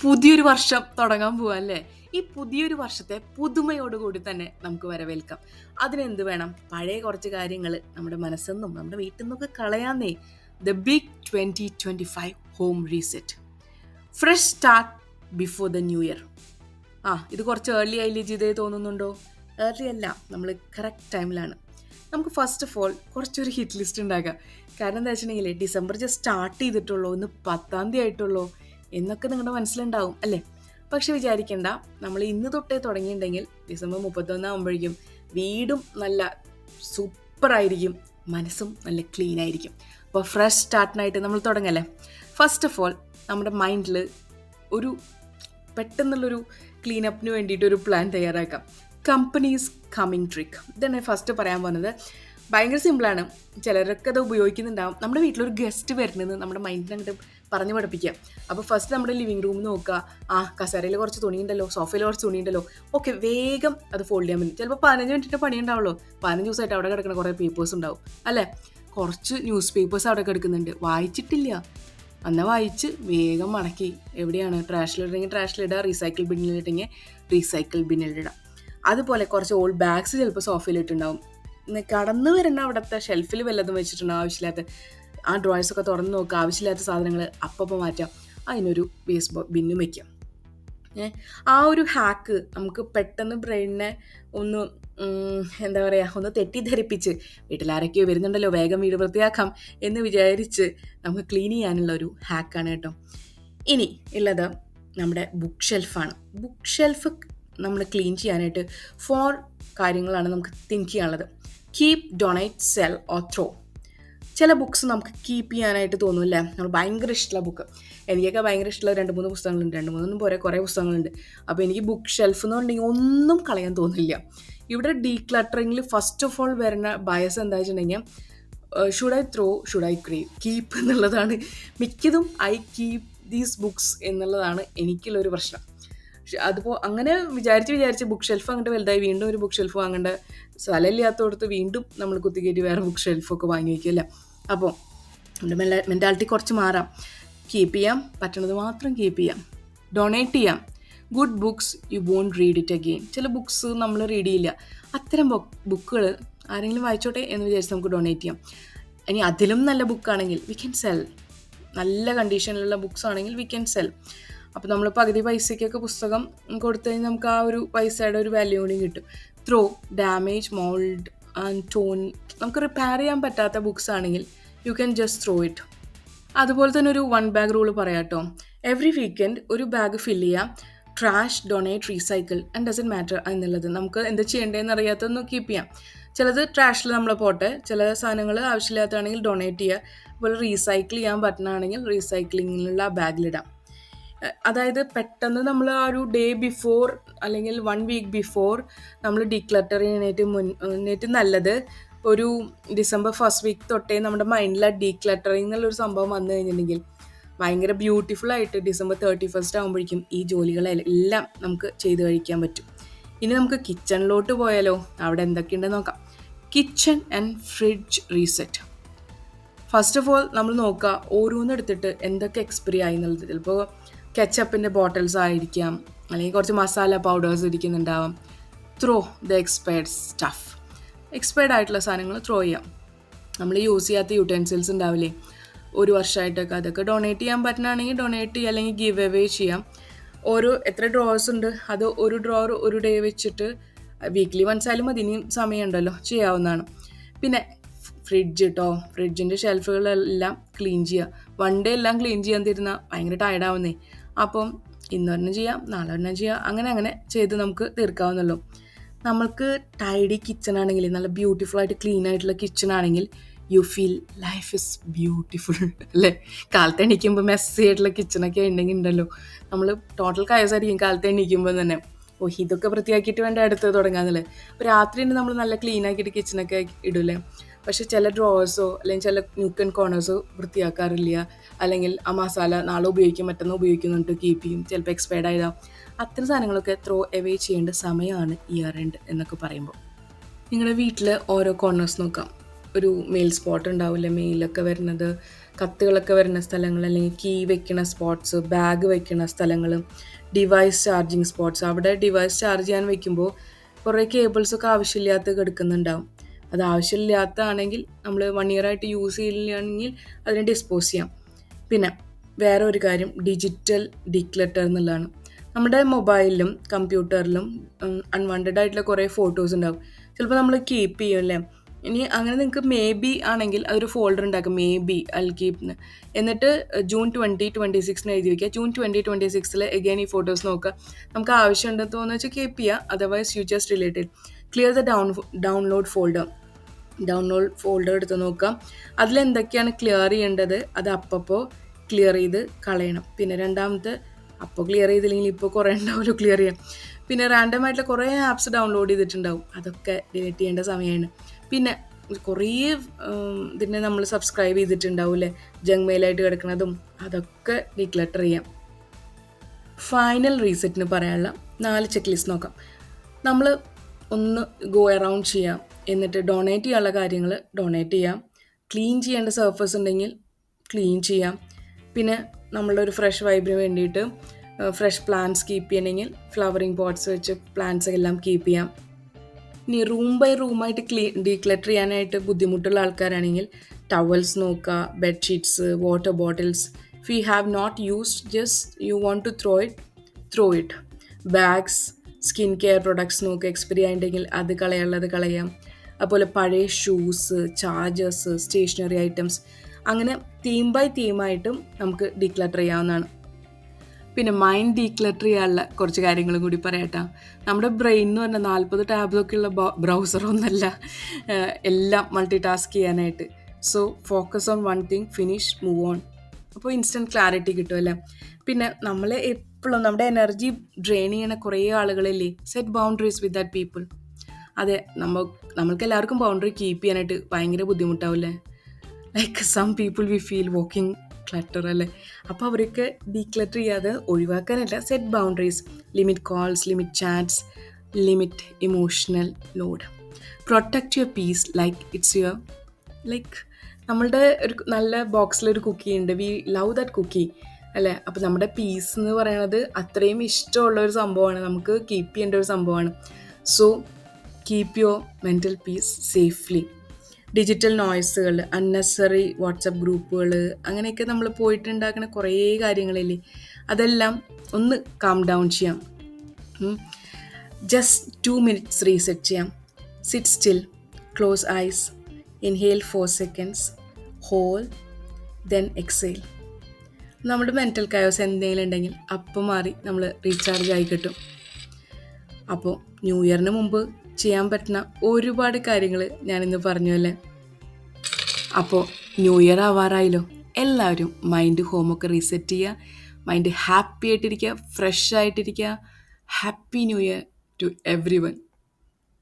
പുതിയൊരു വർഷം തുടങ്ങാൻ പോവാ അല്ലേ? ഈ പുതിയൊരു വർഷത്തെ പുതുമയോടുകൂടി തന്നെ നമുക്ക് വരവേൽക്കാം. അതിനെന്ത് വേണം? പഴയ കുറച്ച് കാര്യങ്ങൾ നമ്മുടെ മനസ്സെന്നും നമ്മുടെ വീട്ടിൽ നിന്നൊക്കെ കളയാന്നേ. The big 2025 home reset. Fresh start before the new year. ഇത് കുറച്ച് ഏർലി ആയില്ലേ ജിതേ തോന്നുന്നുണ്ടോ? ഏർലി അല്ല, നമ്മൾ കറക്റ്റ് ടൈമിലാണ്. നമുക്ക് ഫസ്റ്റ് ഓഫ് ഓൾ കുറച്ചൊരു ഹിറ്റ് ലിസ്റ്റ് ഉണ്ടാക്കാം. കാരണം എന്താ വെച്ചിട്ടുണ്ടെങ്കിൽ ഡിസംബർ ജസ്റ്റ് സ്റ്റാർട്ട് ചെയ്തിട്ടുള്ളൂ, ഇന്ന് 10-ാം തീയതി ആയിട്ടുള്ളൂ എന്നൊക്കെ നിങ്ങളുടെ മനസ്സിലുണ്ടാവും അല്ലേ? പക്ഷെ വിചാരിക്കേണ്ട, നമ്മൾ ഇന്ന് തൊട്ടേ തുടങ്ങിയിട്ടുണ്ടെങ്കിൽ ഡിസംബർ 31 ആകുമ്പോഴേക്കും വീടും നല്ല സൂപ്പറായിരിക്കും, മനസ്സും നല്ല ക്ലീൻ ആയിരിക്കും. അപ്പോൾ ഫ്രഷ് സ്റ്റാർട്ടിനായിട്ട് നമ്മൾ തുടങ്ങല്ലേ. ഫസ്റ്റ് ഓഫ് ഓൾ നമ്മുടെ മൈൻഡിൽ ഒരു പെട്ടെന്നുള്ളൊരു ക്ലീനപ്പിന് വേണ്ടിയിട്ട് ഒരു പ്ലാൻ തയ്യാറാക്കാം. Companies coming trick. ഇതാണ് ഫസ്റ്റ് പറയാൻ പോകുന്നത്. ഭയങ്കര സിമ്പിളാണ്, ചിലരൊക്കെ അത് ഉപയോഗിക്കുന്നുണ്ടാവും. നമ്മുടെ വീട്ടിലൊരു ഗസ്റ്റ് വരുന്നത് നമ്മുടെ മൈൻഡിൽ അങ്ങോട്ട് പറഞ്ഞു പഠിപ്പിക്കുക. അപ്പോൾ ഫസ്റ്റ് നമ്മുടെ ലിവിങ് റൂം നോക്കുക. കസേരയിൽ കുറച്ച് തുണിയുണ്ടല്ലോ, സോഫയിൽ കുറച്ച് തുണിയുണ്ടല്ലോ, ഓക്കെ വേഗം അത് ഫോൾഡ് ചെയ്യാൻ പറ്റും. ചിലപ്പോൾ 15 മിനിറ്റിൻ്റെ പണി ഉണ്ടാവുള്ളൂ. 15 ദിവസമായിട്ട് അവിടെ കിടക്കുന്ന കുറേ പേപ്പേഴ്സ് ഉണ്ടാവും അല്ലേ? കുറച്ച് ന്യൂസ് പേപ്പേഴ്സ് അവിടെ കിടക്കുന്നുണ്ട്, വായിച്ചിട്ടില്ല. എന്നാൽ വായിച്ച് വേഗം മടക്കി എവിടെയാണ് ട്രാഷിലിടണമെങ്കിൽ ട്രാഷിലിടുക, റീസൈക്കിൾ ബിന്നിലിട്ടെങ്കിൽ റീസൈക്കിൾ ബിന്നിലിടാം. അതുപോലെ കുറച്ച് ഓൾഡ് ബാഗ്സ് ചിലപ്പോൾ സോഫയിലിട്ടുണ്ടാവും. കടന്നു വരുന്ന അവിടുത്തെ ഷെൽഫിൽ വല്ലതും വെച്ചിട്ടുണ്ടാവും ആവശ്യമില്ലാത്ത. ആ ഡ്രോയേഴ്സൊക്കെ തുറന്ന് നോക്കുക, ആവശ്യമില്ലാത്ത സാധനങ്ങൾ അപ്പം മാറ്റാം, അതിനൊരു വേസ്റ്റ് ബിന്നും വയ്ക്കാം. ആ ഒരു ഹാക്ക് നമുക്ക് പെട്ടെന്ന് ബ്രെയിനിനെ ഒന്ന് എന്താ പറയുക, ഒന്ന് തെറ്റിദ്ധരിപ്പിച്ച് വീട്ടിലാരൊക്കെയോ വരുന്നുണ്ടല്ലോ വേഗം വീട് വൃത്തിയാക്കാം എന്ന് വിചാരിച്ച് നമുക്ക് ക്ലീൻ ചെയ്യാനുള്ള ഒരു ഹാക്കാണ് കേട്ടോ. ഇനി ഉള്ളത് നമ്മുടെ ബുക്ക് ഷെൽഫാണ്. ബുക്ക് ഷെൽഫ് നമ്മൾ ക്ലീൻ ചെയ്യാനായിട്ട് 4 കാര്യങ്ങളാണ് നമുക്ക് തിങ്ക് ചെയ്യാനുള്ളത്. Keep, donate, cell or throw. ചില ബുക്സ് നമുക്ക് കീപ്പ് ചെയ്യാനായിട്ട് തോന്നുമല്ലേ? നമ്മൾ ഭയങ്കര ഇഷ്ടമുള്ള ബുക്ക്, എനിക്കൊക്കെ ഭയങ്കര ഇഷ്ടമുള്ള 2-3 പുസ്തകങ്ങളുണ്ട്. 2-3 പോരെ, കുറേ പുസ്തകങ്ങളുണ്ട്. അപ്പോൾ എനിക്ക് ബുക്ക് ഷെൽഫ് എന്ന് പറഞ്ഞിട്ടുണ്ടെങ്കിൽ ഒന്നും കളയാൻ തോന്നില്ല. ഇവിടെ ഡീക്ലട്ടറിങ്ങിൽ ഫസ്റ്റ് ഓഫ് ഓൾ വരുന്ന ബയസ് എന്താ വെച്ചിട്ടുണ്ടെങ്കിൽ should I throw, should I keep എന്നുള്ളതാണ്. മിക്കതും ഐ കീപ് ദീസ് ബുക്സ് എന്നുള്ളതാണ് എനിക്കുള്ളൊരു പ്രശ്നം. അതുപോലെ അങ്ങനെ വിചാരിച്ച് ബുക്ക് ഷെൽഫ് അങ്ങോട്ട് വലുതായി വീണ്ടും ഒരു ബുക്ക് ഷെൽഫ് വാങ്ങേണ്ട സ്ഥലമില്ലാത്തടത്ത് വീണ്ടും നമ്മൾ കുത്തിക്കയറ്റി വേറെ ബുക്ക് ഷെൽഫൊക്കെ വാങ്ങി വയ്ക്കില്ല. അപ്പോൾ നമ്മുടെ മെൻറ്റാലിറ്റി കുറച്ച് മാറാം. കീപ്പ് ചെയ്യാം, പറ്റണത് മാത്രം കീപ്പ് ചെയ്യാം. ഡൊണേറ്റ് ചെയ്യാം. Good books you want read it again. ചില ബുക്സ് നമ്മൾ റീഡ് ചെയ്യില്ല. അത്തരം ബുക്കുകൾ ആരെങ്കിലും വായിച്ചോട്ടെ എന്ന് വിചാരിച്ച് നമുക്ക് ഡൊണേറ്റ് ചെയ്യാം. ഇനി അതിലും നല്ല ബുക്കാണെങ്കിൽ വി ക്യാൻ സെൽ. നല്ല കണ്ടീഷനിലുള്ള ബുക്സ് ആണെങ്കിൽ വി ക്യാൻ സെൽ. അപ്പോൾ നമ്മൾ പകുതി പൈസയ്ക്കൊക്കെ പുസ്തകം കൊടുത്തു കഴിഞ്ഞാൽ നമുക്ക് ആ ഒരു പൈസയുടെ ഒരു വാല്യൂ കൂടി കിട്ടും. Throw, damage, mould and tone. നമുക്ക് റിപ്പയർ ചെയ്യാൻ പറ്റാത്ത ബുക്സ് ആണെങ്കിൽ you can just throw it. അതുപോലെ തന്നെ ഒരു 1 ബാഗ് റൂൾ പറയാം കേട്ടോ. എവറി വീക്കെൻഡ് ഒരു ബാഗ് ഫില്ല് ചെയ്യാം. Trash, donate, recycle and doesn't matter എന്നുള്ളത്. നമുക്ക് എന്താ ചെയ്യേണ്ടതെന്ന് അറിയാത്തതൊന്ന് കീപ്പ് ചെയ്യാം. ചിലത് ട്രാഷിൽ നമ്മൾ പോട്ടെ, ചില സാധനങ്ങൾ ആവശ്യമില്ലാത്തതാണെങ്കിൽ ഡൊണേറ്റ് ചെയ്യുക. അതുപോലെ റീസൈക്കിൾ ചെയ്യാൻ പറ്റുന്നതാണെങ്കിൽ റീസൈക്ലിങ്ങിലുള്ള ബാഗിലിടാം. അതായത് പെട്ടെന്ന് നമ്മൾ ആ ഒരു ഡേ ബിഫോർ അല്ലെങ്കിൽ 1 വീക്ക് ബിഫോർ നമ്മൾ ഡീക്ലട്ടർ ചെയ്യാനായിട്ട് നല്ലത് ഒരു ഡിസംബർ 1st വീക്ക് തൊട്ടേ നമ്മുടെ മൈൻഡിൽ ആ ഡീക്ലട്ടറിങ് എന്നുള്ളൊരു സംഭവം വന്നു കഴിഞ്ഞിട്ടുണ്ടെങ്കിൽ ഭയങ്കര ബ്യൂട്ടിഫുള്ളായിട്ട് ഡിസംബർ 31st ആകുമ്പോഴേക്കും ഈ ജോലികളെല്ലാം നമുക്ക് ചെയ്ത് കഴിക്കാൻ പറ്റും. ഇനി നമുക്ക് കിച്ചണിലോട്ട് പോയാലോ? അവിടെ എന്തൊക്കെയുണ്ടെന്ന് നോക്കാം. Kitchen and fridge reset. First of all നമ്മൾ നോക്കുക ഓരോന്നെടുത്തിട്ട് എന്തൊക്കെ എക്സ്പയറി ആയി എന്നുള്ളത്. ചിലപ്പോൾ കെച്ചപ്പിൻ്റെ ബോട്ടിൽസ് ആയിരിക്കാം, അല്ലെങ്കിൽ കുറച്ച് മസാല പൗഡേഴ്സ് ഇരിക്കുന്നുണ്ടാവാം. Throw the expired stuff. Expired ആയിട്ടുള്ള സാധനങ്ങൾ ത്രോ ചെയ്യാം. നമ്മൾ യൂസ് ചെയ്യാത്ത യൂട്ടൻസിൽസ് ഉണ്ടാവില്ലേ 1 വർഷമായിട്ടൊക്കെ, അതൊക്കെ ഡൊണേറ്റ് ചെയ്യാൻ പറ്റുന്നതാണെങ്കിൽ ഡൊണേറ്റ് ചെയ്യുക, അല്ലെങ്കിൽ ഗിവ് അവേ ചെയ്യാം. എത്ര ഡ്രോവേഴ്സ് ഉണ്ട്, അത് ഒരു ഡ്രോവർ ഒരു ഡേ വെച്ചിട്ട് വീക്ക്ലി വൺസ് ആയാലും അതിനും സമയമുണ്ടല്ലോ, ചെയ്യാവുന്നതാണ്. പിന്നെ ഫ്രിഡ്ജ് കേട്ടോ, ഫ്രിഡ്ജിൻ്റെ ഷെൽഫുകളെല്ലാം ക്ലീൻ ചെയ്യുക. 1 ഡേ എല്ലാം ക്ലീൻ ചെയ്യാൻ തരുന്ന ഭയങ്കര ടയർഡാവുന്നേ. അപ്പം ഇന്നൊരെണ്ണം ചെയ്യാം, നാളെ ഒരെണ്ണം ചെയ്യാം, അങ്ങനെ ചെയ്ത് നമുക്ക് തീർക്കാവുന്നല്ലോ. നമ്മൾക്ക് ടൈഡി കിച്ചൺ ആണെങ്കിൽ, നല്ല ബ്യൂട്ടിഫുൾ ആയിട്ട് ക്ലീൻ ആയിട്ടുള്ള കിച്ചൺ ആണെങ്കിൽ you feel life is beautiful അല്ലേ? കാലത്ത് എണീക്കുമ്പോൾ മെസ്സി ആയിട്ടുള്ള കിച്ചണൊക്കെ ഉണ്ടല്ലോ, നമ്മൾ ടോട്ടൽ കയസായിരിക്കും കാലത്ത് എണീക്കുമ്പോൾ തന്നെ. ഇതൊക്കെ വൃത്തിയാക്കിയിട്ട് വേണ്ട അടുത്ത് തുടങ്ങാന്നല്ലേ. അപ്പോൾ രാത്രി തന്നെ നമ്മൾ നല്ല ക്ലീൻ ആക്കിയിട്ട് കിച്ചണൊക്കെ ഇടൂലേ. പക്ഷേ ചില ഡ്രോവേഴ്സോ അല്ലെങ്കിൽ ചില ന്യൂക്ക് ആൻഡ് കോർണേഴ്സോ വൃത്തിയാക്കാറില്ല, അല്ലെങ്കിൽ ആ മസാല നാളെ ഉപയോഗിക്കും മറ്റന്നാൾ ഉപയോഗിക്കുന്നുണ്ട് കീപ്പ് ചെയ്യും, ചിലപ്പോൾ എക്സ്പയർഡ് ആയതാവും. അത്തരം സാധനങ്ങളൊക്കെ ത്രോ അവേ ചെയ്യേണ്ട സമയമാണ് ഇയർ എൻഡ് എന്നൊക്കെ പറയുമ്പോൾ. നിങ്ങളുടെ വീട്ടിൽ ഓരോ കോർണേഴ്സ് നോക്കാം. ഒരു മെയിൽ സ്പോട്ട് ഉണ്ടാവില്ലേ, മെയിലൊക്കെ വരുന്നത്, കത്തുകളൊക്കെ വരുന്ന സ്ഥലങ്ങൾ, അല്ലെങ്കിൽ കീ വെക്കണ സ്പോട്ട്സ്, ബാഗ് വെക്കണ സ്ഥലങ്ങൾ, ഡിവൈസ് ചാർജിങ് സ്പോട്ട്സ്. അവിടെ ഡിവൈസ് ചാർജ് ചെയ്യാൻ വെക്കുമ്പോൾ കുറേ കേബിൾസൊക്കെ ആവശ്യമില്ലാത്ത കിടക്കുന്നുണ്ടാവും. അത് ആവശ്യമില്ലാത്തതാണെങ്കിൽ നമ്മൾ 1 ഇയർ ആയിട്ട് യൂസ് ചെയ്യില്ലാണെങ്കിൽ അതിനെ ഡിസ്പോസ് ചെയ്യാം. പിന്നെ വേറെ ഒരു കാര്യം ഡിജിറ്റൽ ഡീക്ലറ്റർ എന്നുള്ളതാണ്. നമ്മുടെ മൊബൈലിലും കമ്പ്യൂട്ടറിലും അൺവാണ്ടഡ് ആയിട്ടുള്ള കുറേ ഫോട്ടോസ് ഉണ്ടാവും. ചിലപ്പോൾ നമ്മൾ കീപ്പ് ചെയ്യും അല്ലേ. ഇനി അങ്ങനെ നിങ്ങൾക്ക് മേ ബി ആണെങ്കിൽ അതൊരു ഫോൾഡർ ഉണ്ടാക്കും, മേ ബി അൽ കീപ്ന്ന്. എന്നിട്ട് ജൂൺ 2026 എഴുതി വയ്ക്കുക. ജൂൺ 2026 എഗെയിൻ ഈ ഫോട്ടോസ് നോക്കുക. നമുക്ക് ആവശ്യമുണ്ടെന്ന് തോന്നുന്നു വെച്ചാൽ കീപ്പ് ചെയ്യുക. Otherwise you just related clear the download folder എടുത്ത് നോക്കാം. അതിലെന്തൊക്കെയാണ് ക്ലിയർ ചെയ്യേണ്ടത് അത് അപ്പോൾ ക്ലിയർ ചെയ്ത് കളയണം. പിന്നെ രണ്ടാമത്തെ, അപ്പോൾ ക്ലിയർ ചെയ്തില്ലെങ്കിൽ ഇപ്പോൾ കുറേ ഉണ്ടാവുമല്ലോ ക്ലിയർ ചെയ്യാം. പിന്നെ റാൻഡം ആയിട്ടുള്ള കുറേ ആപ്സ് ഡൗൺലോഡ് ചെയ്തിട്ടുണ്ടാവും, അതൊക്കെ ഡിലീറ്റ് ചെയ്യേണ്ട സമയമാണ്. പിന്നെ കുറേ ഇതിനെ നമ്മൾ സബ്സ്ക്രൈബ് ചെയ്തിട്ടുണ്ടാവും അല്ലേ, ജങ്ക് മെയിലായിട്ട് കിടക്കുന്നതും, അതൊക്കെ ഡീക്ലട്ടർ ചെയ്യാം. ഫൈനൽ റീസെറ്റിന് പറയാനുള്ള 4 ചെക്ക് ലിസ്റ്റ് നോക്കാം. നമ്മൾ ഒന്ന് ഗോ അറൗണ്ട് ചെയ്യാം, എന്നിട്ട് ഡൊണേറ്റ് ചെയ്യാനുള്ള കാര്യങ്ങൾ ഡൊണേറ്റ് ചെയ്യാം. ക്ലീൻ ചെയ്യേണ്ട സർഫസ് ഉണ്ടെങ്കിൽ ക്ലീൻ ചെയ്യാം. പിന്നെ നമ്മളുടെ ഒരു ഫ്രഷ് വൈബിന് വേണ്ടിയിട്ട് ഫ്രഷ് പ്ലാന്റ്സ് കീപ്പ് ചെയ്യണമെങ്കിൽ ഫ്ലവറിങ് പോട്ട്സ് വെച്ച് പ്ലാന്റ്സ് എല്ലാം കീപ്പ് ചെയ്യാം. ഇനി റൂം ബൈ റൂമായിട്ട് ഡീക്ലട്ടർ ചെയ്യാനായിട്ട് ബുദ്ധിമുട്ടുള്ള ആൾക്കാരാണെങ്കിൽ ടവൽസ് നോക്കുക, bedsheets, water bottles. If you have not used just you want to throw it. Bags, skin care products നോക്കുക, എക്സ്പയറി ആയിട്ടുണ്ടെങ്കിൽ അത് കളയാനുള്ളത് കളയാം. അതുപോലെ പഴയ ഷൂസ്, ചാർജേഴ്സ്, സ്റ്റേഷനറി ഐറ്റംസ്, അങ്ങനെ തീം ബൈ തീമായിട്ടും നമുക്ക് ഡീക്ലട്ടർ ചെയ്യാവുന്നതാണ്. പിന്നെ മൈൻഡ് ഡീക്ലട്ടർ ചെയ്യാനുള്ള കുറച്ച് കാര്യങ്ങളും കൂടി പറയട്ടാ. നമ്മുടെ ബ്രെയിൻ എന്ന് പറഞ്ഞാൽ 40 ടാബൊക്കെ ഉള്ള ബ്രൗസറൊന്നുമല്ല എല്ലാം മൾട്ടി ടാസ്ക് ചെയ്യാനായിട്ട്. So focus on one thing, finish, move on. അപ്പോൾ ഇൻസ്റ്റൻറ്റ് ക്ലാരിറ്റി കിട്ടും അല്ലേ. പിന്നെ നമ്മൾ എപ്പോഴും നമ്മുടെ എനർജി ഡ്രെയിൻ ചെയ്യണ കുറേ ആളുകളില്ലേ, set boundaries with that people. അതെ, നമ്മൾക്ക് എല്ലാവർക്കും ബൗണ്ടറി കീപ്പ് ചെയ്യാനായിട്ട് ഭയങ്കര ബുദ്ധിമുട്ടാവില്ലേ. Like some people we feel walking clutter അല്ലേ. അപ്പോൾ അവരൊക്കെ ഡീക്ലട്ടർ ചെയ്യാതെ ഒഴിവാക്കാനല്ല, set boundaries, limit calls, limit chats, limit emotional load. Protect your peace like it's your, like നമ്മളുടെ ഒരു നല്ല ബോക്സിലൊരു കുക്കി ഉണ്ട്, വി ലവ് ദാറ്റ് കുക്കി അല്ലേ. അപ്പോൾ നമ്മുടെ പീസ് എന്ന് പറയുന്നത് അത്രയും ഇഷ്ടമുള്ള ഒരു സംഭവമാണ്, നമുക്ക് കീപ്പ് ചെയ്യേണ്ട ഒരു സംഭവമാണ്. So keep your mental peace safely. Digital നോയ്സുകൾ, അൺനെസറി വാട്സപ്പ് ഗ്രൂപ്പുകൾ, അങ്ങനെയൊക്കെ നമ്മൾ പോയിട്ടുണ്ടാക്കുന്ന കുറേ കാര്യങ്ങളില്ലേ, അതെല്ലാം ഒന്ന് കാം ഡൗൺ ചെയ്യാം. ജസ്റ്റ് 2 minutes റീസെറ്റ് ചെയ്യാം. Sit still, close eyes, inhale 4 seconds, hold, then exhale. നമ്മുടെ മെൻ്റൽ കയോസ് എന്തെങ്കിലും ഉണ്ടെങ്കിൽ അപ്പം മാറി നമ്മൾ റീചാർജ് ആയി കിട്ടും. അപ്പോൾ ന്യൂ ഇയറിന് മുമ്പ് ചെയ്യാൻ പറ്റുന്ന ഒരുപാട് കാര്യങ്ങൾ ഞാനിന്ന് പറഞ്ഞു അല്ലേ. അപ്പോൾ ന്യൂ ഇയർ ആവാറായല്ലോ, എല്ലാവരും മൈൻഡ് ഹോമൊക്കെ റീസെറ്റ് ചെയ്യുക, മൈൻഡ് ഹാപ്പി ആയിട്ടിരിക്കുക, ഫ്രഷ് ആയിട്ടിരിക്കുക. Happy new year to every one.